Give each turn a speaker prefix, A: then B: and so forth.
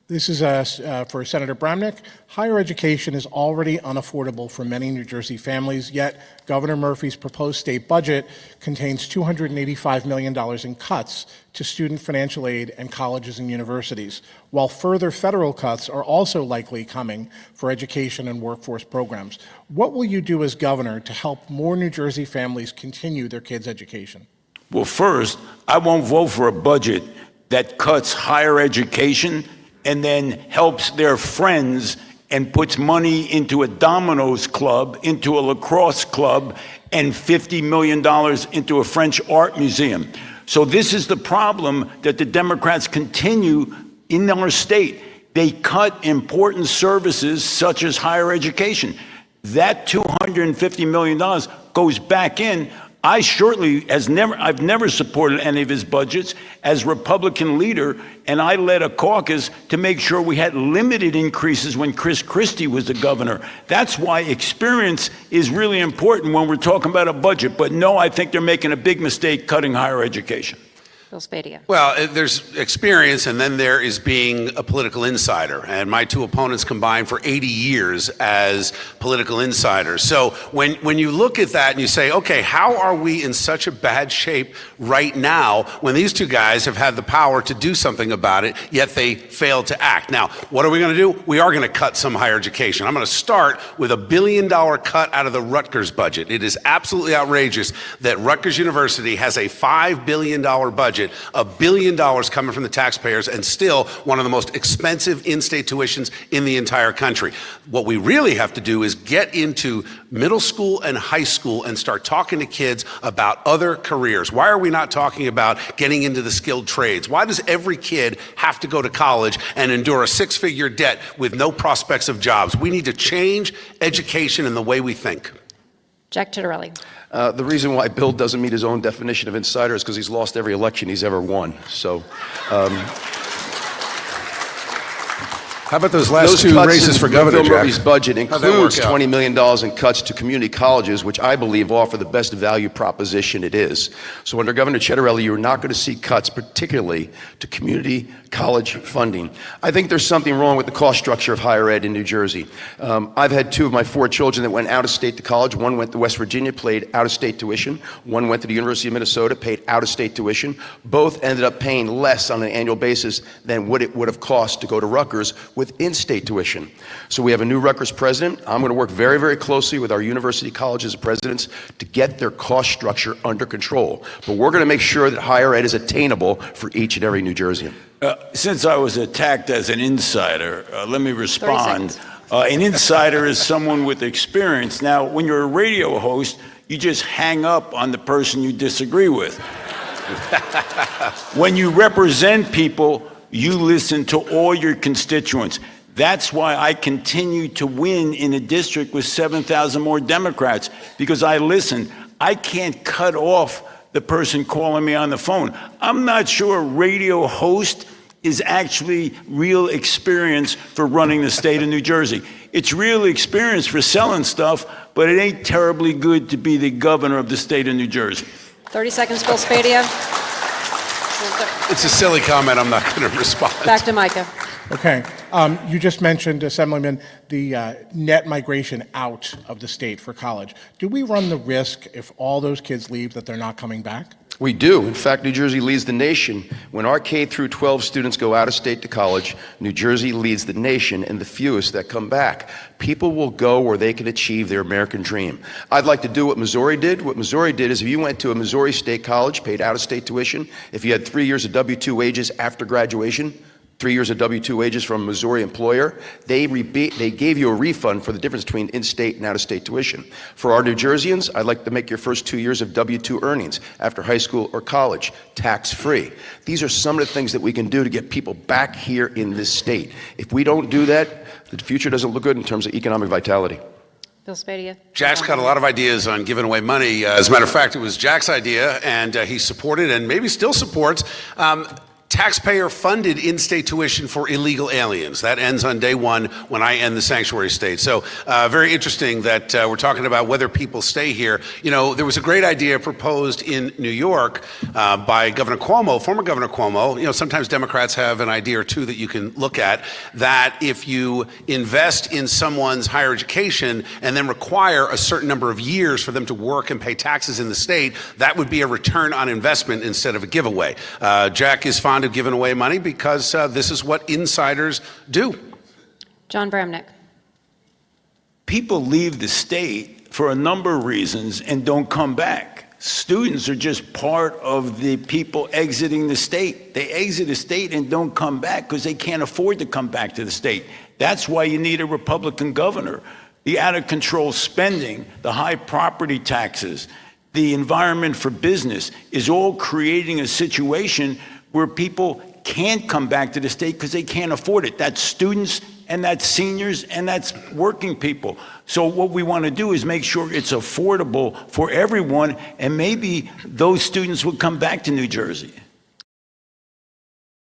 A: This is for Senator Bramnick. Higher education is already unaffordable for many New Jersey families, yet Governor Murphy's proposed state budget contains $285 million in cuts to student financial aid and colleges and universities, while further federal cuts are also likely coming for education and workforce programs. What will you do as governor to help more New Jersey families continue their kids' education?
B: Well, first, I won't vote for a budget that cuts higher education and then helps their friends and puts money into a Domino's club, into a lacrosse club, and $50 million into a French art museum. So this is the problem that the Democrats continue in our state. They cut important services such as higher education. That $250 million goes back in. I've never supported any of his budgets as Republican leader, and I led a caucus to make sure we had limited increases when Chris Christie was the governor. That's why experience is really important when we're talking about a budget. But no, I think they're making a big mistake cutting higher education.
C: Bill Spadia.
D: Well, there's experience, and then there is being a political insider. And my two opponents combined for 80 years as political insiders. So when you look at that and you say, okay, how are we in such a bad shape right now when these two guys have had the power to do something about it, yet they failed to act? Now, what are we going to do? We are going to cut some higher education. I'm going to start with $1 billion cut out of the Rutgers budget. It is absolutely outrageous that Rutgers University has a $5 billion budget, $1 billion coming from the taxpayers, and still one of the most expensive in-state tuitions in the entire country. What we really have to do is get into middle school and high school and start talking to kids about other careers. Why are we not talking about getting into the skilled trades? Why does every kid have to go to college and endure a six-figure debt with no prospects of jobs? We need to change education and the way we think.
C: Jack Tittarelli.
E: The reason why Bill doesn't meet his own definition of insider is because he's lost every election he's ever won. So,
D: how about those last two races for governor,
E: Bill
D: Jack?
E: Murphy's budget includes $20 million in cuts to community colleges, which I believe offer the best value proposition it is. So under Governor Tittarelli, you're not going to see cuts, particularly to community college funding. I think there's something wrong with the cost structure of higher ed in New Jersey. I've had two of my four children that went out of state to college. One went to West Virginia, paid out of state tuition. One went to the University of Minnesota, paid out of state tuition. Both ended up paying less on an annual basis than what it would have cost to go to Rutgers with in-state tuition. So we have a new Rutgers president. I'm going to work very, very closely with our university colleges presidents to get their cost structure under control. But we're going to make sure that higher ed is attainable for each and every New Jerseyan.
B: Since I was attacked as an insider, let me respond. An insider is someone with experience. Now, when you're a radio host, you just hang up on the person you disagree with. When you represent people, you listen to all your constituents. That's why I continue to win in a district with 7,000 more Democrats, because I listen. I can't cut off the person calling me on the phone. I'm not sure a radio host is actually real experience for running the state of New Jersey. It's real experience for selling stuff, but it ain't terribly good to be the governor of the state of New Jersey.
C: 30 seconds, Bill Spadia.
D: It's a silly comment. I'm not going to respond.
C: Back to Micah.
A: Okay. You just mentioned, Assemblyman, the net migration out of the state for college. Do we run the risk, if all those kids leave, that they're not coming back?
E: We do. In fact, New Jersey leads the nation. When our K through 12 students go out of state to college, New Jersey leads the nation in the fewest that come back. People will go where they can achieve their American dream. I'd like to do what Missouri did. What Missouri did is if you went to a Missouri state college, paid out-of-state tuition, if you had 3 years of W-2 wages after graduation, 3 years of W-2 wages from a Missouri employer, they gave you a refund for the difference between in-state and out-of-state tuition. For our New Jerseyans, I'd like to make your first 2 years of W-2 earnings after high school or college tax-free. These are some of the things that we can do to get people back here in this state. If we don't do that, the future doesn't look good in terms of economic vitality.
C: Bill Spadia.
D: Jack's got a lot of ideas on giving away money. As a matter of fact, it was Jack's idea, and he supported and maybe still supports taxpayer-funded in-state tuition for illegal aliens. That ends on day one when I end the sanctuary state. So very interesting that we're talking about whether people stay here. You know, there was a great idea proposed in New York by Governor Cuomo, former Governor Cuomo. You know, sometimes Democrats have an idea or two that you can look at, that if you invest in someone's higher education and then require a certain number of years for them to work and pay taxes in the state, that would be a return on investment instead of a giveaway. Jack is fond of giving away money because this is what insiders do.
C: John Bramnick.
B: People leave the state for a number of reasons and don't come back. Students are just part of the people exiting the state. They exit the state and don't come back because they can't afford to come back to the state. That's why you need a Republican governor. The out-of-control spending, the high property taxes, the environment for business is all creating a situation where people can't come back to the state because they can't afford it. That's students, and that's seniors, and that's working people. So what we want to do is make sure it's affordable for everyone, and maybe those students would come back to New Jersey.